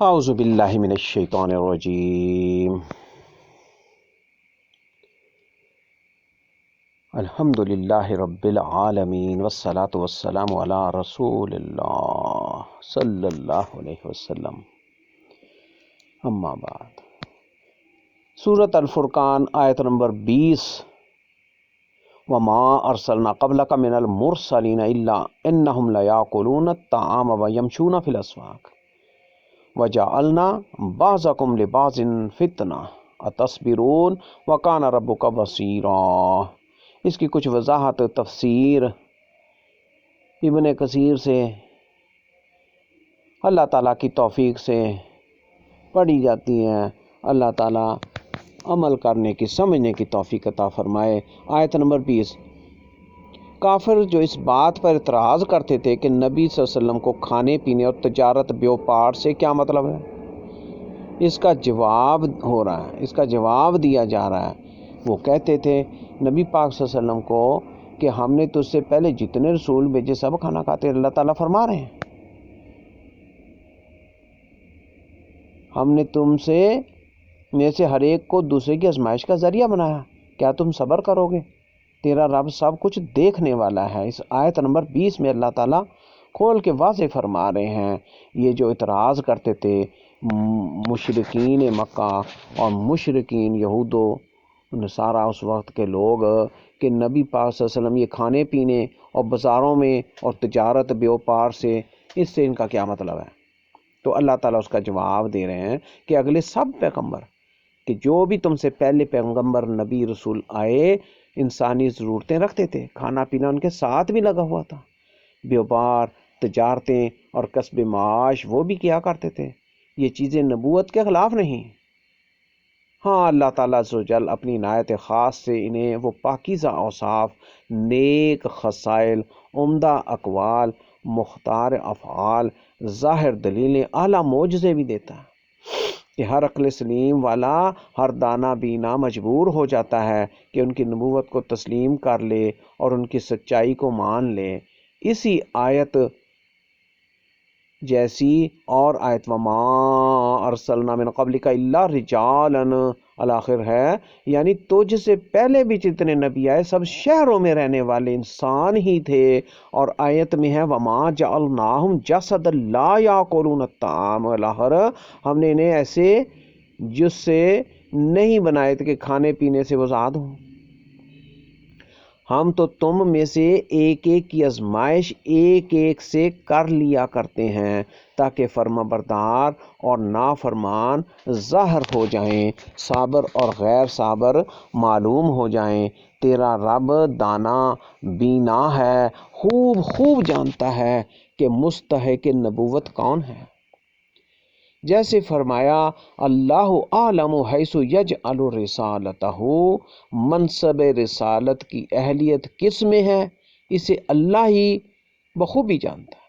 اعوذ باللہ من الشیطان الرجیم الحمد للہ رب العالمین والصلاة والسلام علی رسول اللہ صلی اللہ علیہ وسلم، اما بعد۔ سورۃ الفرقان آیت نمبر 20۔ وما ارسلنا قبلک من المرسلین الا انہم لیاکلون الطعام ویمشون فی الاسواق وجعلنا بعضکم لبعض فتنہ اتصبرون وکان ربک بصیرا۔ اس کی کچھ وضاحت تفسیر ابن کثیر سے اللہ تعالیٰ کی توفیق سے پڑھی جاتی ہیں۔ اللہ تعالیٰ عمل کرنے کی، سمجھنے کی توفیق عطا فرمائے۔ آیت نمبر 20۔ کافر جو اس بات پر اعتراض کرتے تھے کہ نبی صلی اللہ علیہ وسلم کو کھانے پینے اور تجارت بیوپار سے کیا مطلب ہے، اس کا جواب ہو رہا ہے، اس کا جواب دیا جا رہا ہے۔ وہ کہتے تھے نبی پاک صلی اللہ علیہ وسلم کو کہ ہم نے تجھ سے پہلے جتنے رسول بھیجے سب کھانا کھاتے۔ اللہ تعالیٰ فرما رہے ہیں ہم نے تم سے میں سے ہر ایک کو دوسرے کی آزمائش کا ذریعہ بنایا، کیا تم صبر کرو گے؟ تیرا رب سب کچھ دیکھنے والا ہے۔ اس آیت نمبر 20 میں اللہ تعالیٰ کھول کے واضح فرما رہے ہیں یہ جو اعتراض کرتے تھے مشرکین مکہ اور مشرکین یہود و نصارہ اس وقت کے لوگ کہ نبی پاک صلی اللہ علیہ وسلم یہ کھانے پینے اور بازاروں میں اور تجارت بیوپار سے، اس سے ان کا کیا مطلب ہے؟ تو اللہ تعالیٰ اس کا جواب دے رہے ہیں کہ اگلے سب پیغمبر کہ جو بھی تم سے پہلے پیغمبر نبی رسول آئے انسانی ضرورتیں رکھتے تھے، کھانا پینا ان کے ساتھ بھی لگا ہوا تھا، بیوپار تجارتیں اور کسب معاش وہ بھی کیا کرتے تھے۔ یہ چیزیں نبوت کے خلاف نہیں۔ ہاں، اللہ تعالیٰ عز و جل اپنی عنایت خاص سے انہیں وہ پاکیزہ اوصاف، نیک خصائل، عمدہ اقوال، مختار افعال، ظاہر دلیلیں، اعلیٰ معجزے بھی دیتا ہے کہ ہر عقل سلیم والا، ہر دانا بینا مجبور ہو جاتا ہے کہ ان کی نبوت کو تسلیم کر لے اور ان کی سچائی کو مان لے۔ اسی آیت جیسی اور آیت وما ارسلنا من قبلک الا رجالا الآخر ہے، یعنی تجھ سے پہلے بھی جتنے نبی آئے سب شہروں میں رہنے والے انسان ہی تھے۔ اور آیت میں ہے وما جعلناہم جسدا لا یاکلون الطعام الآخر، ہم نے انہیں ایسے جس سے نہیں بنائے تھے کہ کھانے پینے سے وہ آزاد ہوں۔ ہم تو تم میں سے ایک ایک کی آزمائش ایک ایک سے کر لیا کرتے ہیں تاکہ فرما بردار اور نافرمان ظاہر ہو جائیں، صابر اور غیر صابر معلوم ہو جائیں۔ تیرا رب دانا بینا ہے، خوب خوب جانتا ہے کہ مستحق نبوت کون ہے۔ جیسے فرمایا اللہ اعلم حیث یجعل رسالتہ، منصب رسالت کی اہلیت کس میں ہے اسے اللہ ہی بخوبی جانتا ہے۔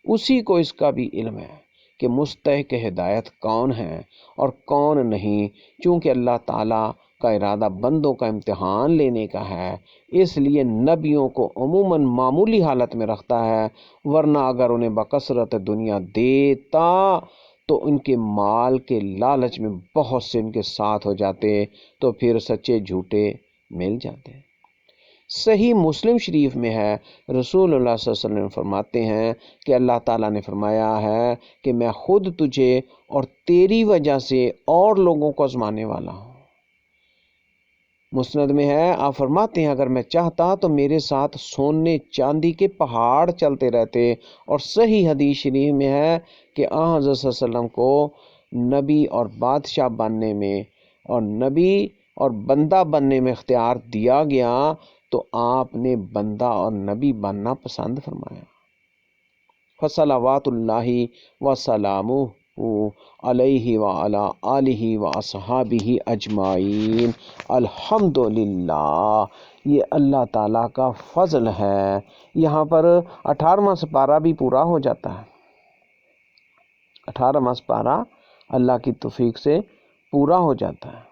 اسی کو اس کا بھی علم ہے کہ مستحق ہدایت کون ہے اور کون نہیں، چونکہ اللہ تعالیٰ کا ارادہ بندوں کا امتحان لینے کا ہے، اس لیے نبیوں کو عموماً معمولی حالت میں رکھتا ہے، ورنہ اگر انہیں بکثرت دنیا دیتا تو ان کے مال کے لالچ میں بہت سے ان کے ساتھ ہو جاتے، تو پھر سچے جھوٹے مل جاتے۔ صحیح مسلم شریف میں ہے، رسول اللہ صلی اللہ علیہ وسلم فرماتے ہیں کہ اللہ تعالیٰ نے فرمایا ہے کہ میں خود تجھے اور تیری وجہ سے اور لوگوں کو آزمانے والا ہوں۔ مسند میں ہے، آپ فرماتے ہیں اگر میں چاہتا تو میرے ساتھ سونے چاندی کے پہاڑ چلتے رہتے۔ اور صحیح حدیث شریف میں ہے کہ حضرت صلی اللہ علیہ وسلم کو نبی اور بادشاہ بننے میں اور نبی اور بندہ بننے میں اختیار دیا گیا تو آپ نے بندہ اور نبی بننا پسند فرمایا۔ فصلوات اللہ وسلامہ علیہ وعلی آلہ واصحابہ اجمعین۔ الحمدللہ، یہ اللہ تعالیٰ کا فضل ہے۔ یہاں پر 18واں سپارہ بھی پورا ہو جاتا ہے۔ 18واں سپارہ اللہ کی توفیق سے پورا ہو جاتا ہے۔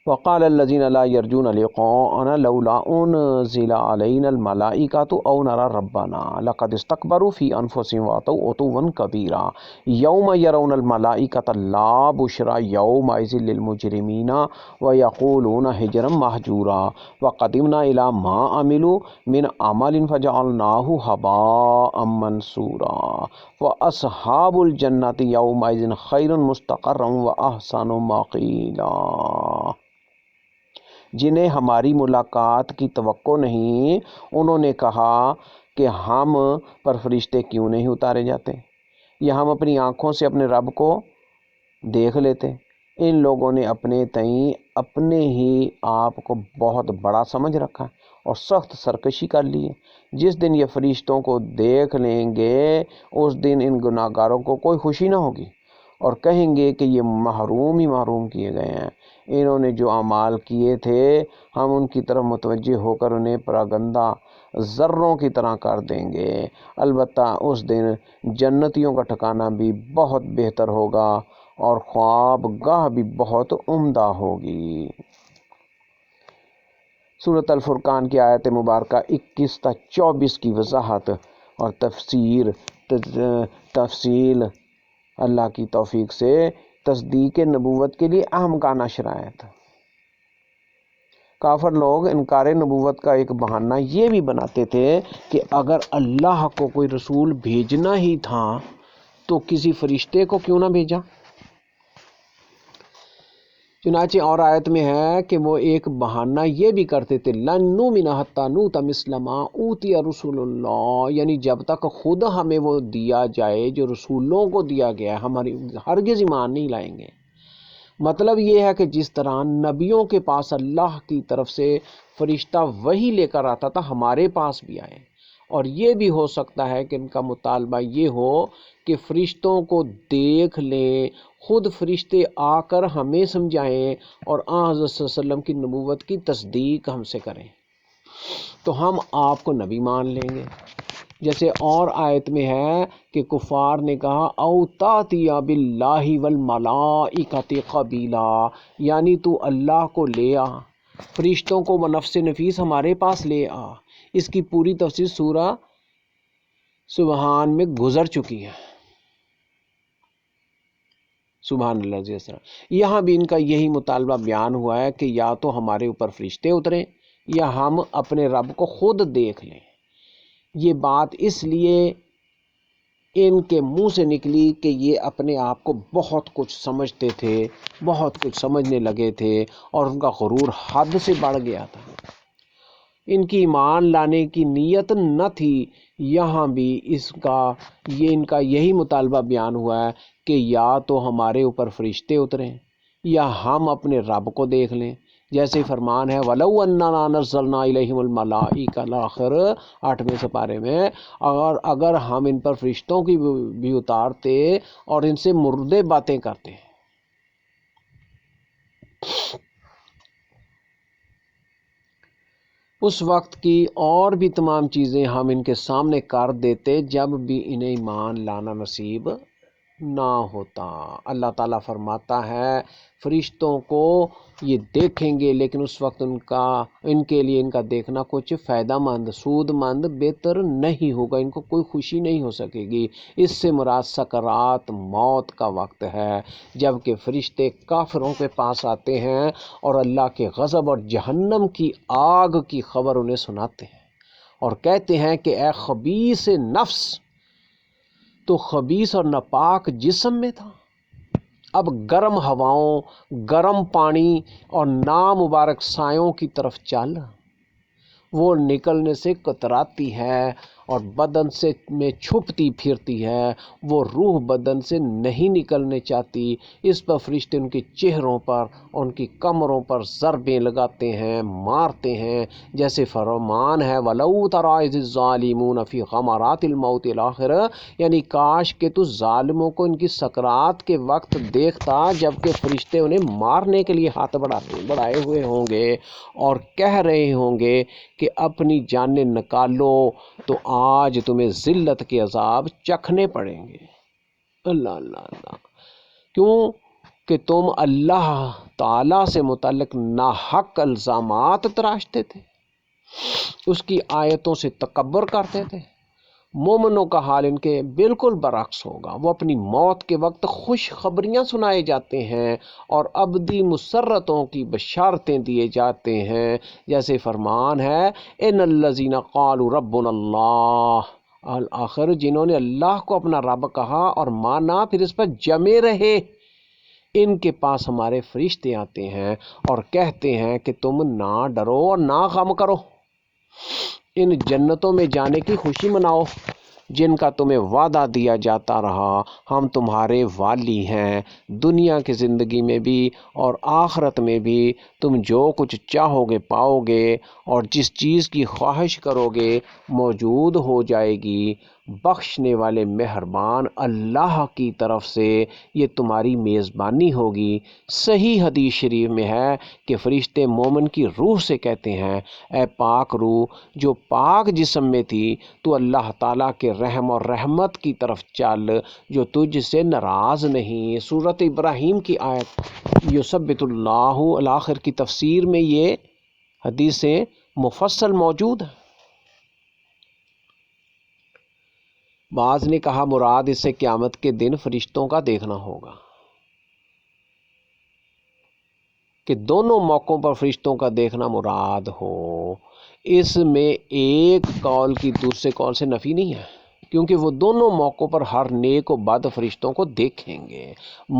وقال الذين لا يرجون لقاءنا لولا انزل علينا الملائكة او نرى ربنا لقد استكبروا في انفسهم واتوا عتوا كبيرا يوم يرون الملائكة لا بشرى يومئذ للمجرمين ويقولون هجرا مهجورا وقدمنا الى ما عملوا من عمل فجعلناه هباء منثورا واصحاب الجنة يومئذ خير مستقرا واحسن مقيلا۔ جنہیں ہماری ملاقات کی توقع نہیں، انہوں نے کہا کہ ہم پر فرشتے کیوں نہیں اتارے جاتے یا ہم اپنی آنکھوں سے اپنے رب کو دیکھ لیتے۔ ان لوگوں نے اپنے تئیں اپنے ہی آپ کو بہت بڑا سمجھ رکھا اور سخت سرکشی کر لی ہے۔ جس دن یہ فرشتوں کو دیکھ لیں گے اس دن ان گناہ گاروں کو کوئی خوشی نہ ہوگی اور کہیں گے کہ یہ محروم ہی محروم کیے گئے ہیں۔ انہوں نے جو اعمال کیے تھے ہم ان کی طرف متوجہ ہو کر انہیں پراگندہ ذروں کی طرح کر دیں گے۔ البتہ اس دن جنتیوں کا ٹھکانہ بھی بہت بہتر ہوگا اور خواب گاہ بھی بہت عمدہ ہوگی۔ سورۃ الفرقان کی آیت مبارکہ 21 تا 24 کی وضاحت اور تفصیل اللہ کی توفیق سے تصدیق نبوت کے لیے اہم کانہ شرائط۔ کافر لوگ انکار نبوت کا ایک بہانہ یہ بھی بناتے تھے کہ اگر اللہ کو کوئی رسول بھیجنا ہی تھا تو کسی فرشتے کو کیوں نہ بھیجا۔ چنانچہ اور آیت میں ہے کہ وہ ایک بہانہ یہ بھی کرتے تھے لن نؤمن حتی نؤتی مثل ما اوتی رسول اللہ، یعنی جب تک خود ہمیں وہ دیا جائے جو رسولوں کو دیا گیا ہماری ہرگز ایمان نہیں لائیں گے۔ مطلب یہ ہے کہ جس طرح نبیوں کے پاس اللہ کی طرف سے فرشتہ وحی لے کر آتا تھا ہمارے پاس بھی آئے، اور یہ بھی ہو سکتا ہے کہ ان کا مطالبہ یہ ہو کہ فرشتوں کو دیکھ لیں، خود فرشتے آ کر ہمیں سمجھائیں اور حضرت صلی اللہ علیہ وسلم کی نبوت کی تصدیق ہم سے کریں تو ہم آپ کو نبی مان لیں گے۔ جیسے اور آیت میں ہے کہ کفار نے کہا او تاتی باللہ والملائکۃ قبیلا، یعنی تو اللہ کو لے آ، فرشتوں کو بنفس نفیس ہمارے پاس لے آ۔ اس کی پوری تفصیل سورہ سبحان میں گزر چکی ہے۔ سبحان اللہ علیہ وسلم۔ یہاں بھی ان کا یہی مطالبہ بیان ہوا ہے کہ یا تو ہمارے اوپر فرشتے اتریں یا ہم اپنے رب کو خود دیکھ لیں۔ یہ بات اس لیے ان کے منہ سے نکلی کہ یہ اپنے آپ کو بہت کچھ سمجھتے تھے، بہت کچھ سمجھنے لگے تھے اور ان کا غرور حد سے بڑھ گیا تھا۔ ان کی ایمان لانے کی نیت نہ تھی۔ یہاں بھی ان کا یہی مطالبہ بیان ہوا ہے کہ یا تو ہمارے اوپر فرشتے اتریں یا ہم اپنے رب کو دیکھ لیں، جیسے فرمان ہے وَلَوْ أَنَّنَا نَزَّلْنَا إِلَيْهِمُ الْمَلَائِكَةَ آخر 8ویں سپارے میں، اگر ہم ان پر فرشتوں کی بھی اتارتے اور ان سے مردے باتیں کرتے اس وقت کی اور بھی تمام چیزیں ہم ان کے سامنے کر دیتے جب بھی انہیں ایمان لانا نصیب نہ ہوتا۔ اللہ تعالیٰ فرماتا ہے فرشتوں کو یہ دیکھیں گے لیکن اس وقت ان کے لیے ان کا دیکھنا کچھ فائدہ مند، سود مند، بہتر نہیں ہوگا، ان کو کوئی خوشی نہیں ہو سکے گی۔ اس سے مراد سکرات موت کا وقت ہے جب کہ فرشتے کافروں کے پاس آتے ہیں اور اللہ کے غضب اور جہنم کی آگ کی خبر انہیں سناتے ہیں اور کہتے ہیں کہ اے خبیث نفس، تو خبیث اور ناپاک جسم میں تھا، اب گرم ہواؤں، گرم پانی اور نامبارک سایوں کی طرف چل۔ وہ نکلنے سے کتراتی ہے اور بدن میں چھپتی پھرتی ہے، وہ روح بدن سے نہیں نکلنے چاہتی۔ اس پر فرشتے ان کے چہروں پر، ان کی کمروں پر ضربیں لگاتے ہیں، مارتے ہیں، جیسے فرمان ہے وَلَوْ تَرَىٰ إِذِ الظَّالِمُونَ فِي غَمَرَاتِ الْمَوْتِ الْآخِرَةِ، یعنی کاش کہ تو ظالموں کو ان کی سکرات کے وقت دیکھتا جبکہ فرشتے انہیں مارنے کے لیے ہاتھ بڑھائے ہوئے ہوں گے اور کہہ رہے ہوں گے کہ اپنی جانیں نکالو تو آج تمہیں ذلت کے عذاب چکھنے پڑیں گے۔ اللہ اللہ اللہ، کیوں کہ تم اللہ تعالیٰ سے متعلق ناحق الزامات تراشتے تھے، اس کی آیتوں سے تکبر کرتے تھے۔ مومنوں کا حال ان کے بالکل برعکس ہوگا، وہ اپنی موت کے وقت خوشخبریاں سنائے جاتے ہیں اور ابدی مسرتوں کی بشارتیں دیے جاتے ہیں، جیسے فرمان ہے ان الذین قالوا ربنا اللہ، آخر جنہوں نے اللہ کو اپنا رب کہا اور مانا پھر اس پر جمے رہے، ان کے پاس ہمارے فرشتے آتے ہیں اور کہتے ہیں کہ تم نہ ڈرو اور نہ غم کرو، ان جنتوں میں جانے کی خوشی مناؤ جن کا تمہیں وعدہ دیا جاتا رہا، ہم تمہارے والی ہیں، دنیا کی زندگی میں بھی اور آخرت میں بھی تم جو کچھ چاہو گے پاؤ گے، اور جس چیز کی خواہش کرو گے موجود ہو جائے گی۔ بخشنے والے مہربان اللہ کی طرف سے یہ تمہاری میزبانی ہوگی۔ صحیح حدیث شریف میں ہے کہ فرشتے مومن کی روح سے کہتے ہیں اے پاک روح جو پاک جسم میں تھی، تو اللہ تعالیٰ کے رحم اور رحمت کی طرف چل جو تجھ سے ناراض نہیں۔ سورۃ ابراہیم کی آیت یثبت اللہ الآخر کی تفسیر میں یہ حدیثیں مفصل موجود ہیں۔ بعض نے کہا مراد اس سے قیامت کے دن فرشتوں کا دیکھنا ہوگا، کہ دونوں موقعوں پر فرشتوں کا دیکھنا مراد ہو۔ اس میں ایک قول کی دوسرے قول سے نفی نہیں ہے، کیونکہ وہ دونوں موقعوں پر ہر نیک و بد فرشتوں کو دیکھیں گے۔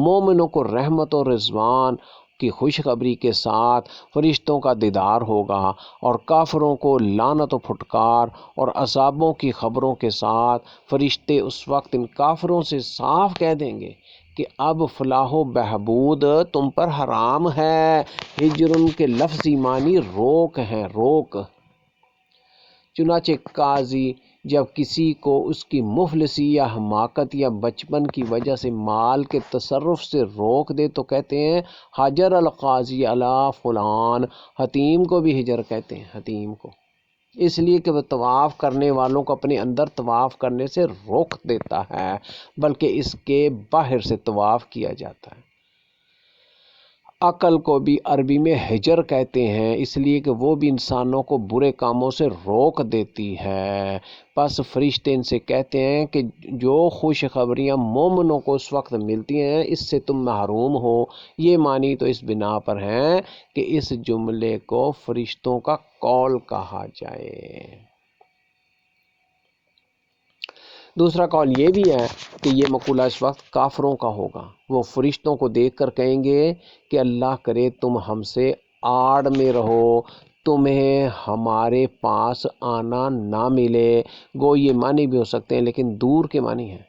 مومنوں کو رحمت و رضوان کی خوشخبری کے ساتھ فرشتوں کا دیدار ہوگا، اور کافروں کو لعنت و پھٹکار اور عذابوں کی خبروں کے ساتھ فرشتے اس وقت ان کافروں سے صاف کہہ دیں گے کہ اب فلاح و بہبود تم پر حرام ہے۔ ہجرن کے لفظی معنی روک ہیں، روک۔ چنانچہ قاضی جب کسی کو اس کی مفلسی یا حماقت یا بچپن کی وجہ سے مال کے تصرف سے روک دے تو کہتے ہیں حجر القاضی علی فلان، حتیم کو بھی ہجر کہتے ہیں، حتیم کو، اس لیے کہ وہ طواف کرنے والوں کو اپنے اندر طواف کرنے سے روک دیتا ہے، بلکہ اس کے باہر سے طواف کیا جاتا ہے۔ عقل کو بھی عربی میں حجر کہتے ہیں، اس لیے کہ وہ بھی انسانوں کو برے کاموں سے روک دیتی ہے۔ پس فرشتے ان سے کہتے ہیں کہ جو خوشخبریاں مومنوں کو اس وقت ملتی ہیں اس سے تم محروم ہو۔ یہ معنی تو اس بنا پر ہیں کہ اس جملے کو فرشتوں کا قول کہا جائے۔ دوسرا قول یہ بھی ہے کہ یہ مقولہ اس وقت کافروں کا ہوگا، وہ فرشتوں کو دیکھ کر کہیں گے کہ اللہ کرے تم ہم سے آڑ میں رہو، تمہیں ہمارے پاس آنا نہ ملے۔ گو یہ معنی بھی ہو سکتے ہیں لیکن دور کے معنی ہیں،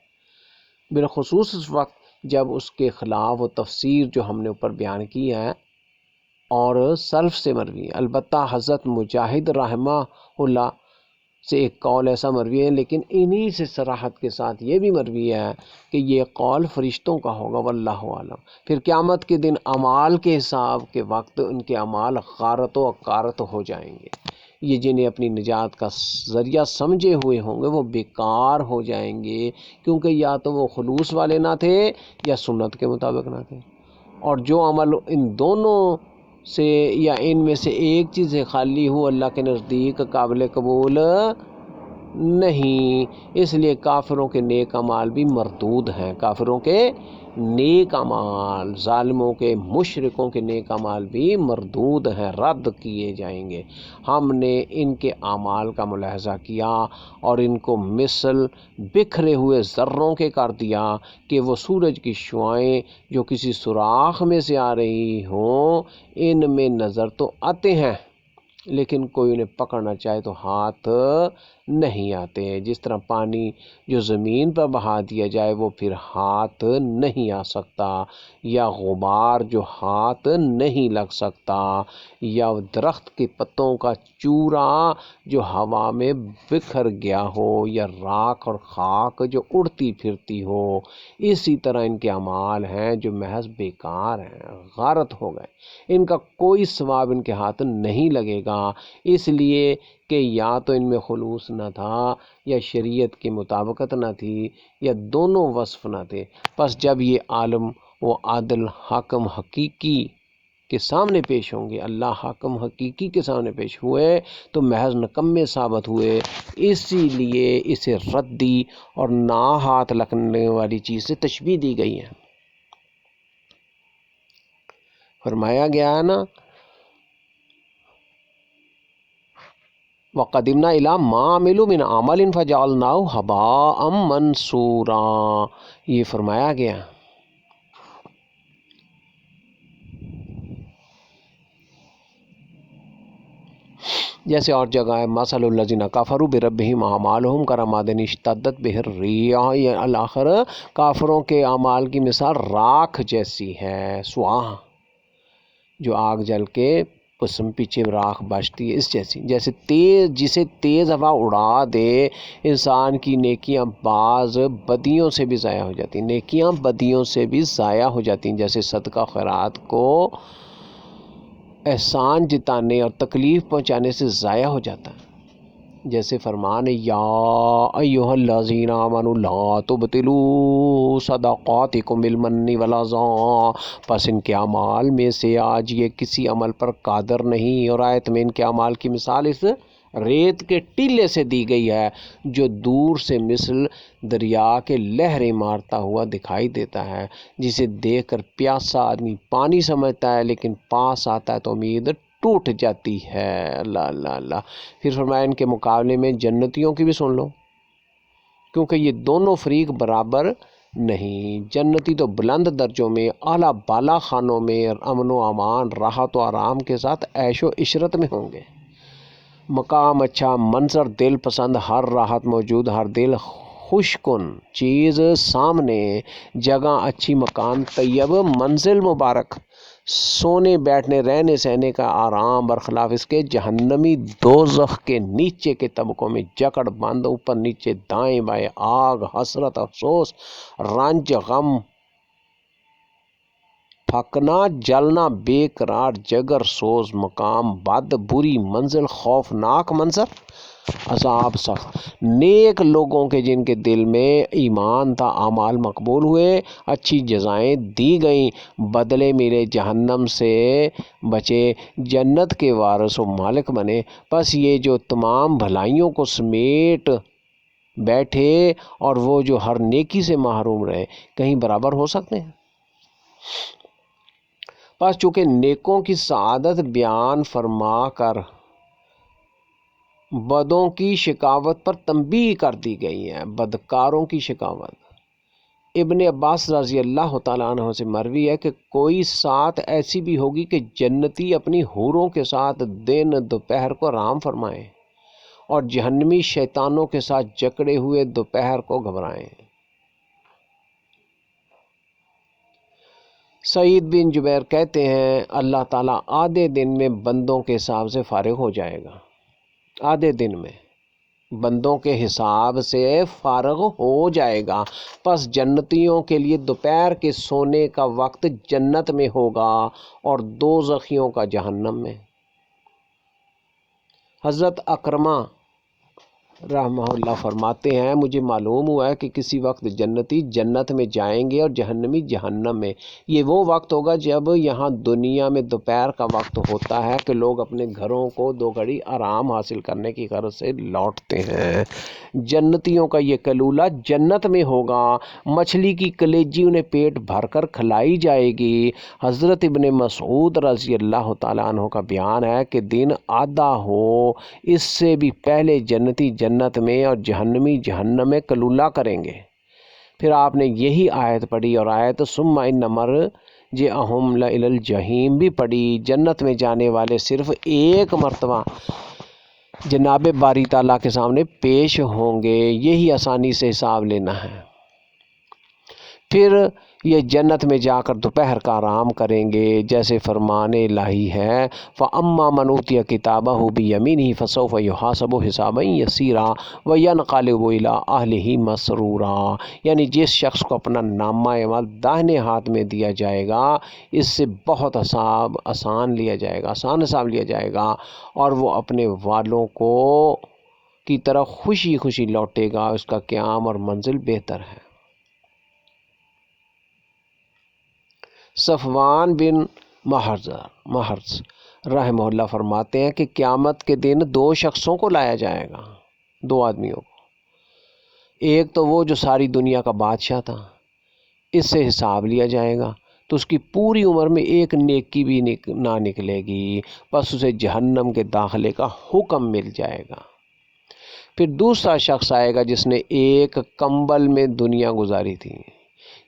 بالخصوص اس وقت جب اس کے خلاف و تفسیر جو ہم نے اوپر بیان کی ہے اور سلف سے مروی ہے۔ البتہ حضرت مجاہد رحمہ اللہ سے ایک قول ایسا مروی ہے، لیکن انہی سے صراحت کے ساتھ یہ بھی مروی ہے کہ یہ قول فرشتوں کا ہوگا، واللہ عالم۔ پھر قیامت کے دن اعمال کے حساب کے وقت ان کے اعمال غارت و اکارت ہو جائیں گے، یہ جنہیں اپنی نجات کا ذریعہ سمجھے ہوئے ہوں گے وہ بیکار ہو جائیں گے، کیونکہ یا تو وہ خلوص والے نہ تھے یا سنت کے مطابق نہ تھے، اور جو عمل ان دونوں سے یا ان میں سے ایک چیز سے خالی ہو اللہ کے نزدیک قابل قبول نہیں۔ اس لیے کافروں کے نیک اعمال بھی مردود ہیں، کافروں کے نیک اعمال، ظالموں کے، مشرکوں کے نیک اعمال بھی مردود ہیں، رد کیے جائیں گے۔ ہم نے ان کے اعمال کا ملاحظہ کیا اور ان کو مثل بکھرے ہوئے ذروں کے کر دیا کہ وہ سورج کی شعاعیں جو کسی سوراخ میں سے آ رہی ہوں، ان میں نظر تو آتے ہیں لیکن کوئی انہیں پکڑنا چاہے تو ہاتھ نہیں آتے، جس طرح پانی جو زمین پر بہا دیا جائے وہ پھر ہاتھ نہیں آ سکتا، یا غبار جو ہاتھ نہیں لگ سکتا، یا درخت کے پتوں کا چورا جو ہوا میں بکھر گیا ہو، یا راکھ اور خاک جو اڑتی پھرتی ہو، اسی طرح ان کے اعمال ہیں جو محض بیکار ہیں، غارت ہو گئے، ان کا کوئی ثواب ان کے ہاتھ نہیں لگے گا، اس لیے کہ یا تو ان میں خلوص نہ تھا یا شریعت کی مطابقت نہ تھی یا دونوں وصف نہ تھے۔ پس جب یہ عالم و عادل حاکم حقیقی کے سامنے پیش ہوں گے، اللہ حاکم حقیقی کے سامنے پیش ہوئے تو محض نکمے ثابت ہوئے، اسی لیے اسے ردی اور نہ ہاتھ لگنے والی چیز سے تشبیہ دی گئی ہے۔ فرمایا گیا ہے نا وَقَدِمْنَا إِلَىٰ مَا عَمِلُوا مِنْ عَمَلٍ فَجَعَلْنَاهُ هَبَاءً مَنْثُورًا، یہ فرمایا گیا۔ جیسے اور جگہ ہے مَثَلُ الَّذِينَ كَفَرُوا بِرَبِّهِمْ أَعْمَالُهُمْ كَرَمَادٍ اشْتَدَّتْ بِهِ الرِّيحُ، یہ الآخر کافروں کے اعمال کی مثال راکھ جیسی ہے، سواہ جو آگ جل کے پسم پیچھے راکھ بچتی ہے، اس جیسی، جیسے جسے تیز ہوا اڑا دے، انسان کی نیکیاں بعض بدیوں سے بھی ضائع ہو جاتی ہیں، نیکیاں بدیوں سے بھی ضائع ہو جاتی ہیں، جیسے صدقہ خیرات کو احسان جتانے اور تکلیف پہنچانے سے ضائع ہو جاتا ہے، جیسے فرمان یا ایھا الذین آمنوا لا تبطلوا صدقاتکم بالمن والأذی، پس ان کے اعمال میں سے آج یہ کسی عمل پر قادر نہیں، اور آیت میں ان کے اعمال کی مثال اس ریت کے ٹیلے سے دی گئی ہے جو دور سے مثل دریا کے لہریں مارتا ہوا دکھائی دیتا ہے، جسے دیکھ کر پیاسا آدمی پانی سمجھتا ہے لیکن پاس آتا ہے تو امید ٹوٹ جاتی ہے۔ اللہ اللہ اللہ۔ پھر فرمایا ان کے مقابلے میں جنتیوں کی بھی سن لو، کیونکہ یہ دونوں فریق برابر نہیں، جنتی تو بلند درجوں میں، اعلیٰ بالا خانوں میں، امن و امان، راحت و آرام کے ساتھ عیش و عشرت میں ہوں گے، مقام اچھا، منظر دل پسند، ہر راحت موجود، ہر دل خوش کن چیز سامنے، جگہ اچھی، مکان طیب، منزل مبارک، سونے بیٹھنے رہنے سہنے کا آرام، برخلاف اس کے جہنمی دوزخ کے نیچے کے طبقوں میں جکڑ بند، اوپر نیچے دائیں بائیں آگ، حسرت، افسوس، رنج، غم، پھکنا، جلنا، بے قرار، جگر سوز مقام، بد، بری منزل، خوفناک منظر، عذاب سخت۔ نیک لوگوں کے جن کے دل میں ایمان تھا، اعمال مقبول ہوئے، اچھی جزائیں دی گئیں، بدلے ملے، جہنم سے بچے، جنت کے وارث و مالک بنے۔ پس یہ جو تمام بھلائیوں کو سمیٹ بیٹھے اور وہ جو ہر نیکی سے محروم رہے، کہیں برابر ہو سکتے ہیں؟ پس چونکہ نیکوں کی سعادت بیان فرما کر بدوں کی شکاوت پر تنبیہ کر دی گئی ہے، بدکاروں کی شکاوت۔ ابن عباس رضی اللہ تعالیٰ عنہ سے مروی ہے کہ کوئی سات ایسی بھی ہوگی کہ جنتی اپنی حوروں کے ساتھ دن دوپہر کو آرام فرمائیں، اور جہنمی شیطانوں کے ساتھ جکڑے ہوئے دوپہر کو گھبرائیں۔ سعید بن جبیر کہتے ہیں اللہ تعالیٰ آدھے دن میں بندوں کے حساب سے فارغ ہو جائے گا، آدھے دن میں بندوں کے حساب سے فارغ ہو جائے گا، پس جنتیوں کے لیے دوپہر کے سونے کا وقت جنت میں ہوگا اور دوزخیوں کا جہنم میں۔ حضرت اکرمہ رحمہ اللہ فرماتے ہیں مجھے معلوم ہوا ہے کہ کسی وقت جنتی جنت میں جائیں گے اور جہنمی جہنم میں۔ یہ وہ وقت ہوگا جب یہاں دنیا میں دوپہر کا وقت ہوتا ہے کہ لوگ اپنے گھروں کو دو گھڑی آرام حاصل کرنے کی غرض سے لوٹتے ہیں۔ جنتیوں کا یہ کلولہ جنت میں ہوگا، مچھلی کی کلیجی انہیں پیٹ بھر کر کھلائی جائے گی۔ حضرت ابن مسعود رضی اللہ تعالیٰ عنہ کا بیان ہے کہ دن آدھا ہو اس سے بھی پہلے جنتی جنت میں اور جہنمی جہنم میں کلولہ کریں گے۔ پھر آپ نے یہی آیت پڑھی اور آیت ثم ان مرجعہم الی الجحیم بھی پڑھی۔ جنت میں جانے والے صرف ایک مرتبہ جناب باری تعالیٰ کے سامنے پیش ہوں گے، یہی آسانی سے حساب لینا ہے۔ پھر یہ جنت میں جا کر دوپہر کا آرام کریں گے، جیسے فرمان الہی ہے فَأَمَّا مَنْ أُوتِيَ كِتَابَهُ بِيَمِينِهِ فَسَوْفَ يُحَاسَبُ حِسَابًا يَسِيرًا وَيَنْقَلِبُ إِلَىٰ أَهْلِهِ مَسْرُورًا، یعنی جس شخص کو اپنا نامہ اعمال داہنے ہاتھ میں دیا جائے گا اس سے بہت آسان لیا جائے گا، آسان حساب لیا جائے گا، اور وہ اپنے والوں کو کی طرح خوشی خوشی لوٹے گا، اس کا قیام اور منزل بہتر ہے۔ صفوان بن محرز رحمہ اللہ فرماتے ہیں کہ قیامت کے دن دو شخصوں کو لایا جائے گا، دو آدمیوں کو۔ ایک تو وہ جو ساری دنیا کا بادشاہ تھا، اس سے حساب لیا جائے گا تو اس کی پوری عمر میں ایک نیکی بھی نہ نکلے گی، بس اسے جہنم کے داخلے کا حکم مل جائے گا۔ پھر دوسرا شخص آئے گا جس نے ایک کمبل میں دنیا گزاری تھی،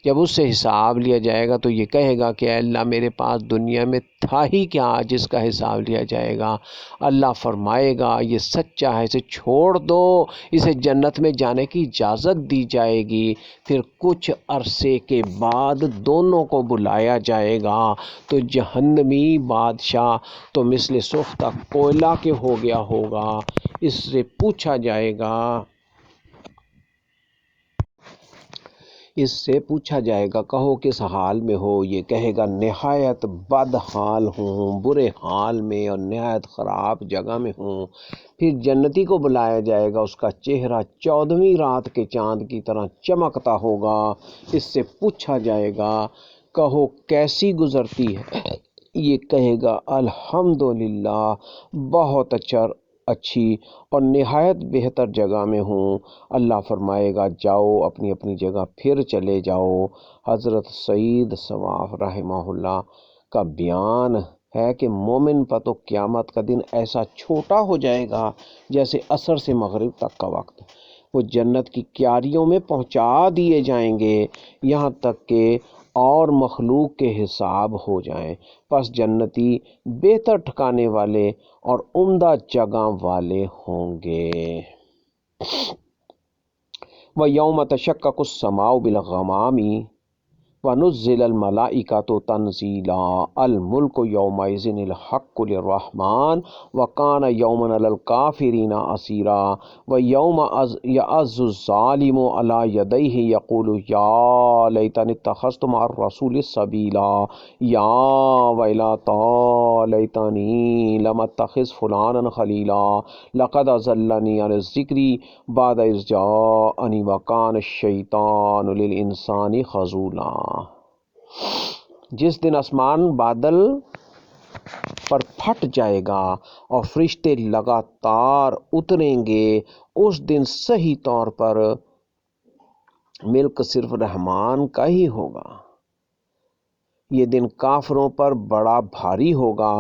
جب اس سے حساب لیا جائے گا تو یہ کہے گا کہ اے اللہ میرے پاس دنیا میں تھا ہی کیا جس کا حساب لیا جائے گا۔ اللہ فرمائے گا یہ سچا ہے، اسے چھوڑ دو، اسے جنت میں جانے کی اجازت دی جائے گی۔ پھر کچھ عرصے کے بعد دونوں کو بلایا جائے گا تو جہنمی بادشاہ تو مثل سوختہ کوئلہ کے ہو گیا ہوگا، اس سے پوچھا جائے گا کہو کس حال میں ہو؟ یہ کہے گا نہایت بد حال ہوں، برے حال میں اور نہایت خراب جگہ میں ہوں۔ پھر جنتی کو بلایا جائے گا، اس کا چہرہ 14ویں رات کے چاند کی طرح چمکتا ہوگا، اس سے پوچھا جائے گا کہو کیسی گزرتی ہے؟ یہ کہے گا الحمدللہ بہت اچھی اور نہایت بہتر جگہ میں ہوں۔ اللہ فرمائے گا جاؤ اپنی اپنی جگہ پھر چلے جاؤ۔ حضرت سعید صواف رحمہ اللہ کا بیان ہے کہ مومن پر تو قیامت کا دن ایسا چھوٹا ہو جائے گا جیسے عصر سے مغرب تک کا وقت۔ وہ جنت کی کیاریوں میں پہنچا دیے جائیں گے یہاں تک کہ اور مخلوق کے حساب ہو جائیں، پس جنتی بہتر ٹھکانے والے اور عمدہ جگہ والے ہوں گے۔ وَيَوْمَ تَشَقَّقُ السَّمَاءُ بِالْغَمَامِ وَنُزِّلَ الْمَلَائِكَةُ تَنزِيلًا الْمُلْكُ يَوْمَئِذٍ الْحَقُّ لِلرَّحْمَنِ وَكَانَ يَوْمًا عَلَى الْكَافِرِينَ عَسِيرًا وَيَوْمَ يَعَضُّ الظَّالِمُ عَلَى يَدَيْهِ يَقُولُ يَا لَيْتَنِي اتَّخَذْتُ مَعَ الرَّسُولِ سَبِيلًا يَا وَيْلَتَىٰ لَيْتَنِي لَمْ أَتَّخِذْ فُلَانًا خَلِيلًا لَقَدْ أَضَلَّنِي عَنِ الذِّكْرِ بَعْدَ إِذْ جَاءَنِي وَكَانَ الشَّيْطَانُ لِلْإِنسَانِ خَذُولًا۔ جس دن آسمان بادل پر پھٹ جائے گا اور فرشتے لگاتار اتریں گے، اس دن صحیح طور پر ملک صرف رحمان کا ہی ہوگا۔ یہ دن کافروں پر بڑا بھاری ہوگا۔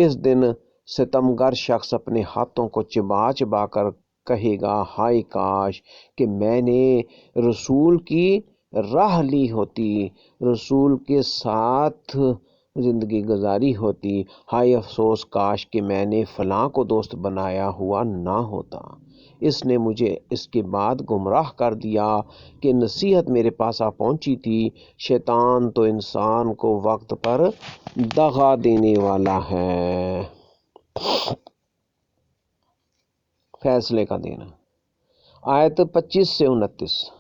اس دن ستمگر شخص اپنے ہاتھوں کو چبا چبا کر کہے گا ہائے کاش کہ میں نے رسول کی راہ لی ہوتی، رسول کے ساتھ زندگی گزاری ہوتی، ہائے افسوس کاش کہ میں نے فلاں کو دوست بنایا ہوا نہ ہوتا، اس نے مجھے اس کے بعد گمراہ کر دیا کہ نصیحت میرے پاس آ پہنچی تھی۔ شیطان تو انسان کو وقت پر دغا دینے والا ہے۔ فیصلے کا دن، آیت 25 سے 29۔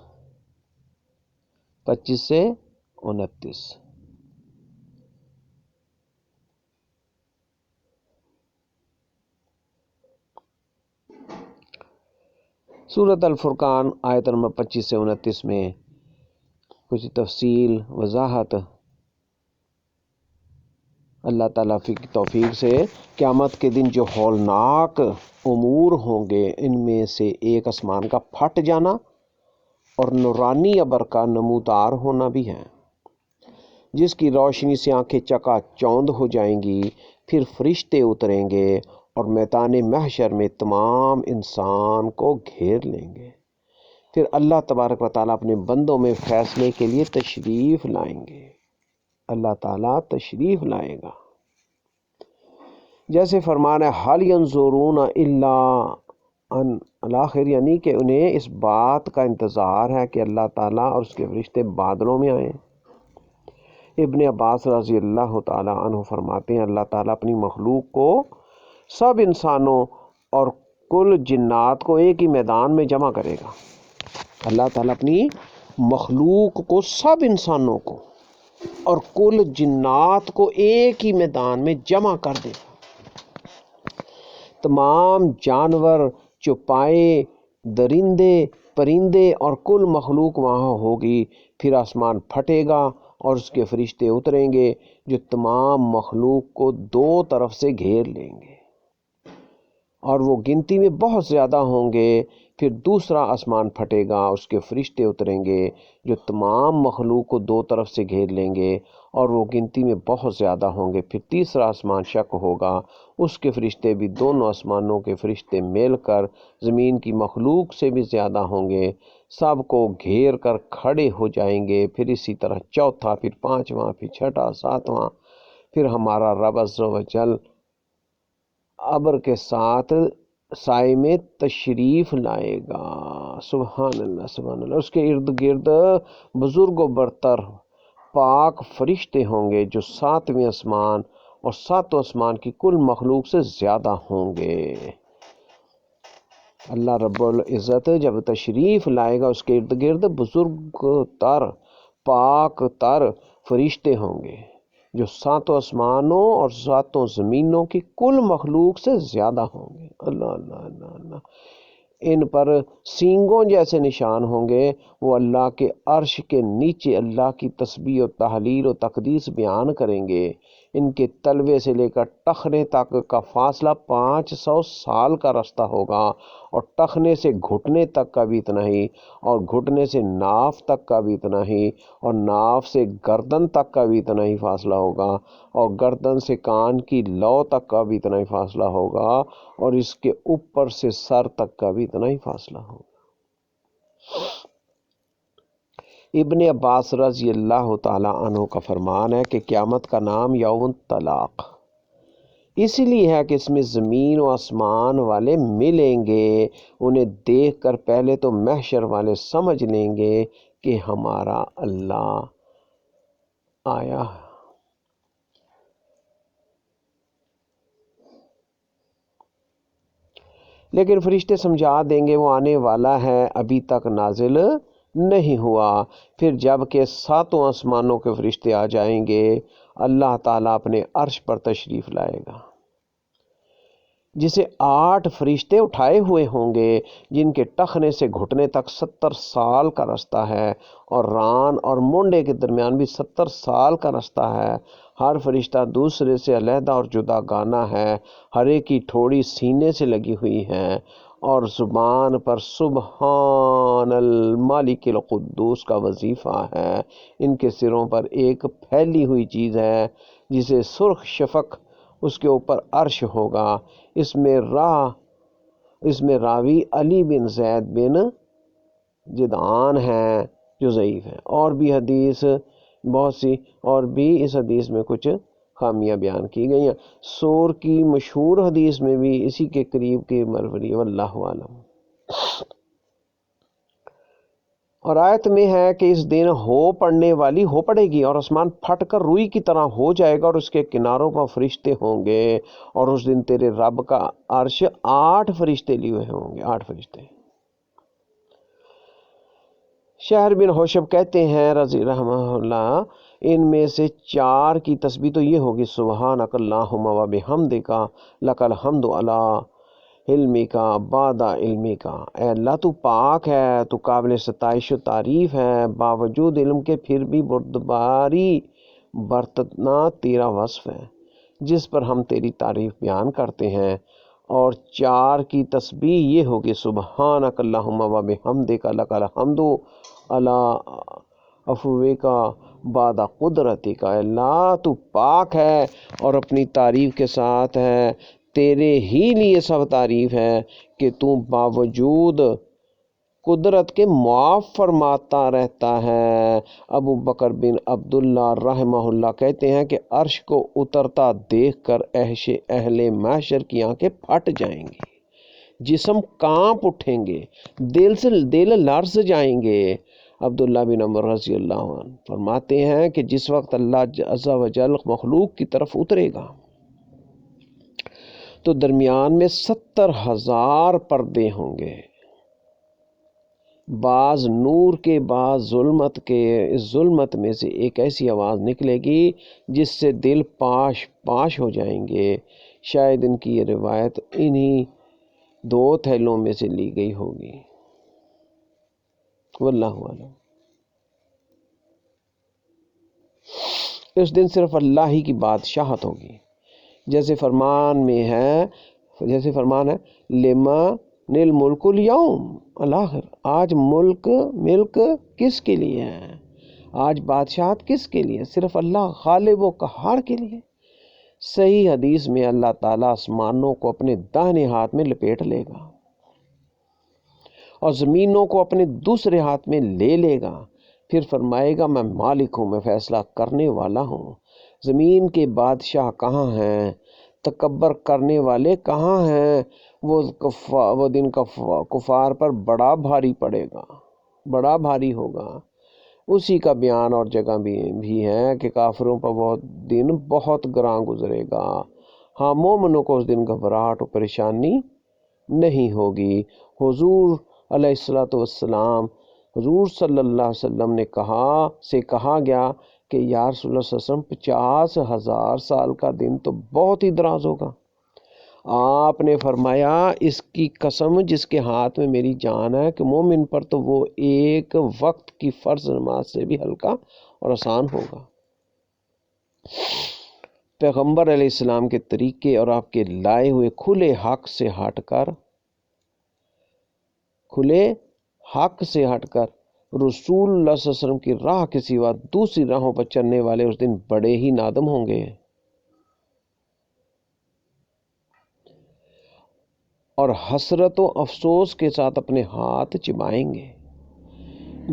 سورۃ الفرقان آیت نمبر 25 سے 29 میں کچھ تفصیل وضاحت اللہ تعالیٰ کی توفیق سے قیامت کے دن جو ہولناک امور ہوں گے ان میں سے ایک آسمان کا پھٹ جانا اور نورانی ابر کا نمودار ہونا بھی ہے، جس کی روشنی سے آنکھیں چکا چوند ہو جائیں گی۔ پھر فرشتے اتریں گے اور میدان محشر میں تمام انسان کو گھیر لیں گے۔ پھر اللہ تبارک و تعالیٰ اپنے بندوں میں فیصلے کے لیے تشریف لائیں گے۔ اللہ تعالیٰ تشریف لائے گا، جیسے فرمانا ہے حَلْ يَنظُرُونَ إِلَّا أَنْ الآخر، یعنی کہ انہیں اس بات کا انتظار ہے کہ اللہ تعالیٰ اور اس کے فرشتے بادلوں میں آئیں۔ ابن عباس رضی اللہ تعالیٰ عنہ فرماتے ہیں اللہ تعالیٰ اپنی مخلوق کو، سب انسانوں اور کل جنات کو ایک ہی میدان میں جمع کرے گا۔ اللہ تعالیٰ اپنی مخلوق کو، سب انسانوں کو اور کل جنات کو ایک ہی میدان میں جمع کر دے گا۔ تمام جانور، چوپائے، درندے، پرندے اور کل مخلوق وہاں ہوگی۔ پھر آسمان پھٹے گا اور اس کے فرشتے اتریں گے جو تمام مخلوق کو دو طرف سے گھیر لیں گے، اور وہ گنتی میں بہت زیادہ ہوں گے۔ پھر دوسرا آسمان پھٹے گا، اس کے فرشتے اتریں گے جو تمام مخلوق کو دو طرف سے گھیر لیں گے، اور وہ گنتی میں بہت زیادہ ہوں گے۔ پھر تیسرا آسمان شق ہوگا، اس کے فرشتے بھی دونوں آسمانوں کے فرشتے مل کر زمین کی مخلوق سے بھی زیادہ ہوں گے، سب کو گھیر کر کھڑے ہو جائیں گے۔ پھر اسی طرح چوتھا، پھر پانچواں، پھر چھٹا، ساتواں، پھر ہمارا رب عز و جل ابر کے ساتھ سائے میں تشریف لائے گا۔ سبحان اللہ، سبحان اللہ۔ اس کے ارد گرد بزرگ و برتر پاک فرشتے ہوں گے جو ساتویں آسمان اور ساتوں آسمان کی کل مخلوق سے زیادہ ہوں گے۔ اللہ رب العزت جب تشریف لائے گا، اس کے ارد گرد بزرگ تر پاک تر فرشتے ہوں گے جو ساتوں آسمانوں اور ساتوں زمینوں کی کل مخلوق سے زیادہ ہوں گے۔ اللہ اللہ اللہ اللہ۔ ان پر سینگوں جیسے نشان ہوں گے۔ وہ اللہ کے عرش کے نیچے اللہ کی تسبیح و تحلیل و تقدیس بیان کریں گے۔ ان کے تلوے سے لے کر ٹخنے تک کا فاصلہ 500 سال کا راستہ ہوگا، اور ٹخنے سے گھٹنے تک کا بھی اتنا ہی، اور گھٹنے سے ناف تک کا بھی اتنا ہی، اور ناف سے گردن تک کا بھی اتنا ہی فاصلہ ہوگا، اور گردن سے کان کی لو تک کا بھی اتنا ہی فاصلہ ہوگا، اور اس کے اوپر سے سر تک کا بھی اتنا ہی فاصلہ ہوگا۔ ابن عباس رضی اللہ تعالی عنہ کا فرمان ہے کہ قیامت کا نام یوم الطلاق اس لیے ہے کہ اس میں زمین و آسمان والے ملیں گے۔ انہیں دیکھ کر پہلے تو محشر والے سمجھ لیں گے کہ ہمارا اللہ آیا ہے۔ لیکن فرشتے سمجھا دیں گے وہ آنے والا ہے، ابھی تک نازل نہیں ہوا۔ پھر جب کہ ساتوں آسمانوں کے فرشتے آ جائیں گے، اللہ تعالیٰ اپنے عرش پر تشریف لائے گا، جسے 8 فرشتے اٹھائے ہوئے ہوں گے، جن کے ٹخنے سے گھٹنے تک 70 سال کا راستہ ہے، اور ران اور منڈے کے درمیان بھی 70 سال کا راستہ ہے۔ ہر فرشتہ دوسرے سے علیحدہ اور جدا گانا ہے، ہر ایک کی ٹھوڑی سینے سے لگی ہوئی ہے، اور زبان پر سبحان الملک القدوس کا وظیفہ ہے۔ ان کے سروں پر ایک پھیلی ہوئی چیز ہے جسے سرخ شفق، اس کے اوپر عرش ہوگا۔ اس میں راوی علی بن زید بن جدعان ہیں جو ضعیف ہیں، اور بھی حدیث بہت سی، اور بھی اس حدیث میں کچھ خامیاں بیان کی گئی ہیں۔ سور کی مشہور حدیث میں بھی اسی کے قریب کی مروی، واللہ عالم۔ اور آیت میں ہے کہ اس دن ہو پڑنے والی ہو پڑے گی، اور آسمان پھٹ کر روئی کی طرح ہو جائے گا، اور اس کے کناروں پر فرشتے ہوں گے، اور اس دن تیرے رب کا عرش 8 فرشتے لیے ہوئے ہوں گے، 8 فرشتے۔ شہر بن حوشب کہتے ہیں رضی رحمہ اللہ، ان میں سے 4 کی تسبیح تو یہ ہوگی: سبحانک اللہم و بحمدک لک الحمد علی علمی کا بعد علمی کا۔ اے اللہ تو پاک ہے، تو قابل ستائش و تعریف ہے، باوجود علم کے پھر بھی بردباری برتنا تیرا وصف ہے، جس پر ہم تیری تعریف بیان کرتے ہیں۔ اور 4 کی تسبیح یہ ہوگی: سبحانک اللہم و بحمدک لک الحمد علی عفوک بعد قدرتک۔ اے اللہ تو پاک ہے اور اپنی تعریف کے ساتھ ہے، تیرے ہی لیے سب تعریف ہے کہ تو باوجود قدرت کے معاف فرماتا رہتا ہے۔ ابو بکر بن عبداللہ رحمہ اللہ کہتے ہیں کہ عرش کو اترتا دیکھ کر اہل محشر کی آنکھیں پھٹ جائیں گی، جسم کانپ اٹھیں گے، دل لرز جائیں گے۔ عبداللہ بن عمر رضی اللہ عنہ فرماتے ہیں کہ جس وقت اللہ عز و جل مخلوق کی طرف اترے گا تو درمیان میں 70,000 پردے ہوں گے، بعض نور کے بعض ظلمت کے۔ اس ظلمت میں سے ایک ایسی آواز نکلے گی جس سے دل پاش پاش ہو جائیں گے۔ شاید ان کی یہ روایت انہی 2 تھیلوں میں سے لی گئی ہوگی، واللہ اعلم۔ اس دن صرف اللہ ہی کی بادشاہت ہوگی، جیسے فرمان ہے لمن الملک اليوم الآخر، آج ملک کس کے لیے ہے، آج بادشاہت کس کے لیے؟ صرف اللہ غالب و قہار کے لیے۔ صحیح حدیث میں اللہ تعالیٰ آسمانوں کو اپنے داہنے ہاتھ میں لپیٹ لے گا اور زمینوں کو اپنے دوسرے ہاتھ میں لے لے گا، پھر فرمائے گا میں مالک ہوں، میں فیصلہ کرنے والا ہوں۔ زمین کے بادشاہ کہاں ہیں؟ تکبر کرنے والے کہاں ہیں؟ وہ دن کفار پر بڑا بھاری پڑے گا، بڑا بھاری ہوگا۔ اسی کا بیان اور جگہ بھی ہے کہ کافروں پر وہ دن بہت گراں گزرے گا۔ ہاں، مومنوں کو اس دن گھبراہٹ و پریشانی نہیں ہوگی۔ حضور علیہ السلام حضور صلی اللہ علیہ وسلم نے کہا گیا کہ یا رسول اللہ صلی اللہ علیہ وسلم 50,000 سال کا دن تو بہت ہی دراز ہوگا۔ آپ نے فرمایا اس کی قسم جس کے ہاتھ میں میری جان ہے کہ مومن پر تو وہ ایک وقت کی فرض نماز سے بھی ہلکا اور آسان ہوگا۔ پیغمبر علیہ السلام کے طریقے اور آپ کے لائے ہوئے کھلے حق سے ہٹ کر رسول اللہ صلی اللہ علیہ وسلم کی راہ کے سوا دوسری راہوں پر چلنے والے اس دن بڑے ہی نادم ہوں گے اور حسرت و افسوس کے ساتھ اپنے ہاتھ چبائیں گے۔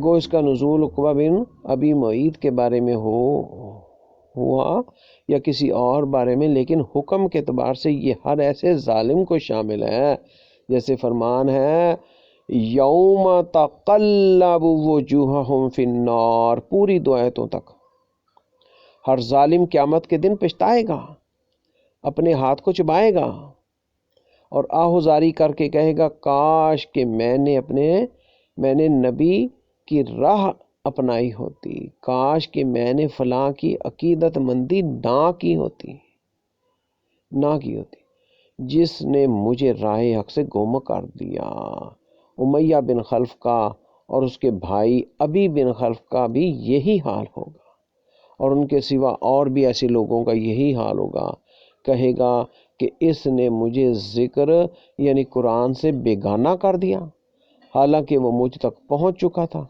گو اس کا نزول عقبہ بن ابی معیط کے بارے میں ہوا یا کسی اور بارے میں، لیکن حکم کے اعتبار سے یہ ہر ایسے ظالم کو شامل ہے جیسے فرمان ہے یوم تقلب وجوہہم فی النار، پوری 2 آیتوں تک۔ ہر ظالم قیامت کے دن پچھتائے گا، اپنے ہاتھ کو چبائے گا اور آہوزاری کر کے کہے گا کاش کہ میں نے نبی کی راہ اپنائی ہوتی، کاش کہ میں نے فلاں کی عقیدت مندی نہ کی ہوتی جس نے مجھے راہ حق سے گم کر دیا۔ امیہ بن خلف کا اور اس کے بھائی ابی بن خلف کا بھی یہی حال ہوگا، اور ان کے سوا اور بھی ایسے لوگوں کا یہی حال ہوگا۔ کہے گا کہ اس نے مجھے ذکر یعنی قرآن سے بیگانہ کر دیا، حالانکہ وہ مجھ تک پہنچ چکا تھا۔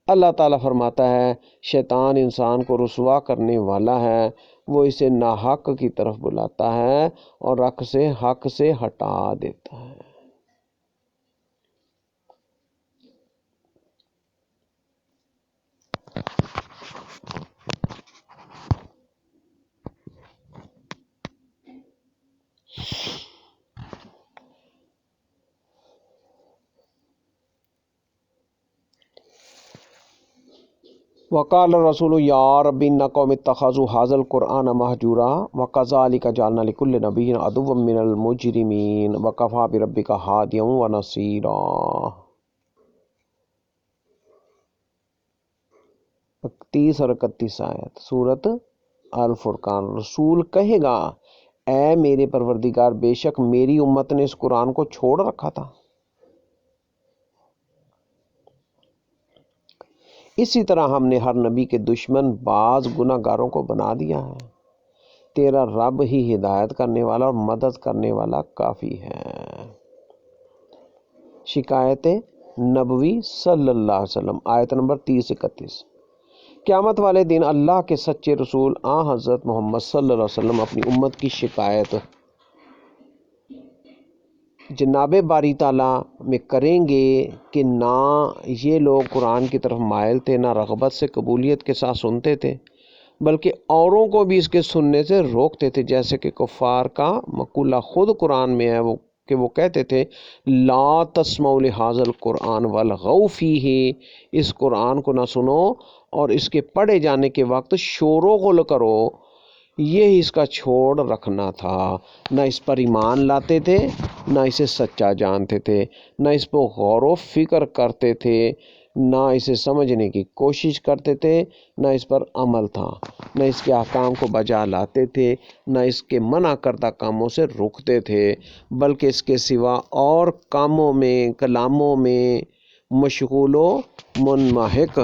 اللہ تعالیٰ فرماتا ہے شیطان انسان کو رسوا کرنے والا ہے، وہ اسے ناحق کی طرف بلاتا ہے اور حق سے ہٹا دیتا ہے۔ وقال الرسول یا رب ان قوم اتخذوا هذا القرآن مہجورا وكذلك جعلنا لكل نبي عدوا من المجرمين وكفى بربك هاديا ونصيرا۔ 30 اور 31 آیت سورۃ الفرقان۔ رسول کہے گا اے میرے پروردگار، بے شک میری امت نے اس قرآن کو چھوڑ رکھا تھا، اسی طرح ہم نے ہر نبی کے دشمن بعض گناہ گاروں کو بنا دیا ہے، تیرا رب ہی ہدایت کرنے والا اور مدد کرنے والا کافی ہے۔ شکایت نبوی صلی اللہ علیہ وسلم، آیت نمبر 30-31۔ قیامت والے دن اللہ کے سچے رسول حضرت محمد صلی اللہ علیہ وسلم اپنی امت کی شکایت جناب باری تعالیٰ میں کریں گے کہ نہ یہ لوگ قرآن کی طرف مائل تھے، نہ رغبت سے قبولیت کے ساتھ سنتے تھے، بلکہ اوروں کو بھی اس کے سننے سے روکتے تھے، جیسے کہ کفار کا مقولہ خود قرآن میں ہے کہ وہ کہتے تھے لا تسمعوا لہذا القرآن والغوا فیہ، اس قرآن کو نہ سنو اور اس کے پڑھے جانے کے وقت شور و غل کرو۔ یہی اس کا چھوڑ رکھنا تھا، نہ اس پر ایمان لاتے تھے، نہ اسے سچا جانتے تھے، نہ اس پر غور و فکر کرتے تھے، نہ اسے سمجھنے کی کوشش کرتے تھے، نہ اس پر عمل تھا، نہ اس کے احکام کو بجا لاتے تھے، نہ اس کے منع کردہ کاموں سے رکتے تھے، بلکہ اس کے سوا اور کاموں میں کلاموں میں مشغول و منمحک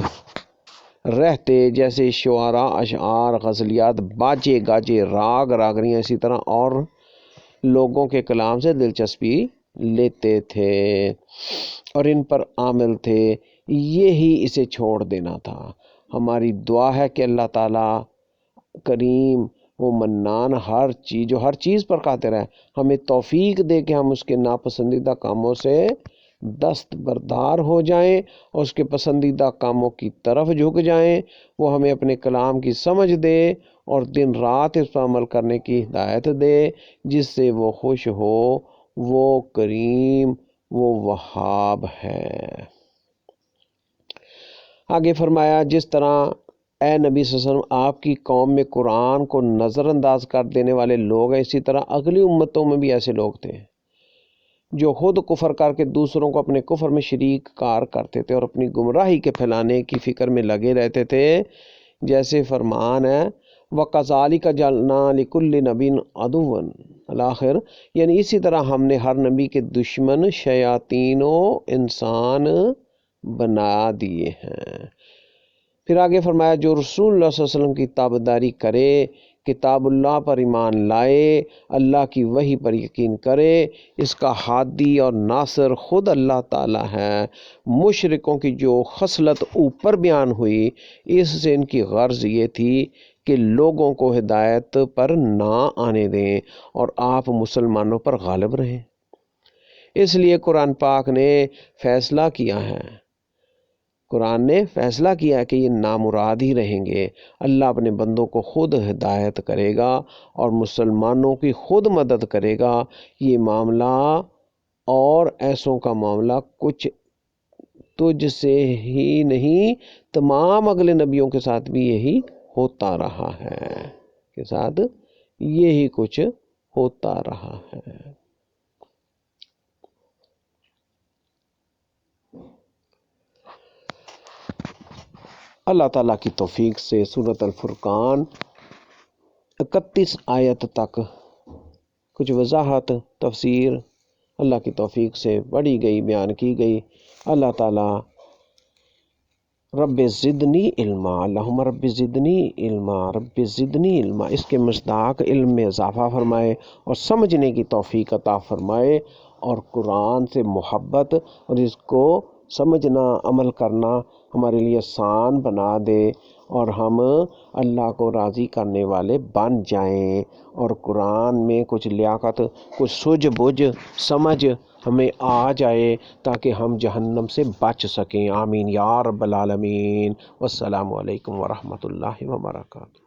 رہتے جیسے شعراء، اشعار، غزلیات، باجے گاجے، راگ راگنیاں اسی طرح اور لوگوں کے کلام سے دلچسپی لیتے تھے اور ان پر عامل تھے، یہی اسے چھوڑ دینا تھا۔ ہماری دعا ہے کہ اللہ تعالیٰ کریم وہ منان جو ہر چیز پر قادر ہے، ہمیں توفیق دے کہ ہم اس کے ناپسندیدہ کاموں سے دستبردار ہو جائیں اور اس کے پسندیدہ کاموں کی طرف جھک جائیں۔ وہ ہمیں اپنے کلام کی سمجھ دے اور دن رات اس پر عمل کرنے کی ہدایت دے، جس سے وہ خوش ہو۔ وہ کریم، وہ وہاب ہے۔ آگے فرمایا جس طرح اے نبی صلی اللہ علیہ وسلم آپ کی قوم میں قرآن کو نظر انداز کر دینے والے لوگ ہیں، اسی طرح اگلی امتوں میں بھی ایسے لوگ تھے جو خود کفر کر کے دوسروں کو اپنے کفر میں شریک کار کرتے تھے اور اپنی گمراہی کے پھیلانے کی فکر میں لگے رہتے تھے۔ جیسے فرمان ہے وَكَذَلِكَ جَعَلْنَا لِكُلِّ نَبِيٍّ عَدُوًّا الآخر، یعنی اسی طرح ہم نے ہر نبی کے دشمن شیاطین و انسان بنا دیے ہیں۔ پھر آگے فرمایا جو رسول اللہ صلی اللہ علیہ وسلم کی تابعداری کرے، کتاب اللہ پر ایمان لائے، اللہ کی وحی پر یقین کرے، اس کا ہادی اور ناصر خود اللہ تعالیٰ ہے۔ مشرکوں کی جو خصلت اوپر بیان ہوئی، اس سے ان کی غرض یہ تھی کہ لوگوں کو ہدایت پر نہ آنے دیں اور آپ مسلمانوں پر غالب رہیں۔ اس لیے قرآن پاک نے فیصلہ کیا ہے، قرآن نے فیصلہ کیا کہ یہ نامراد ہی رہیں گے۔ اللہ اپنے بندوں کو خود ہدایت کرے گا اور مسلمانوں کی خود مدد کرے گا۔ یہ معاملہ اور ایسوں کا معاملہ کچھ تجھ سے ہی نہیں، تمام اگلے نبیوں کے ساتھ بھی یہی ہوتا رہا ہے، کے ساتھ یہی کچھ ہوتا رہا ہے۔ اللہ تعالیٰ کی توفیق سے سورۃ الفرقان 31 آیت تک کچھ وضاحت تفسیر اللہ کی توفیق سے پڑھی گئی، بیان کی گئی۔ اللہ تعالیٰ رب زدنی علما، اللہم رب زدنی علما، رب زدنی علما، اس کے مصداق علم میں اضافہ فرمائے اور سمجھنے کی توفیق عطا فرمائے اور قرآن سے محبت اور اس کو سمجھنا عمل کرنا ہمارے لیے آسان بنا دے اور ہم اللہ کو راضی کرنے والے بن جائیں اور قرآن میں کچھ لیاقت، کچھ سوجھ بوجھ سمجھ ہمیں آ جائے تاکہ ہم جہنم سے بچ سکیں۔ آمین یا رب العالمین۔ والسلام علیکم ورحمۃ اللہ وبرکاتہ۔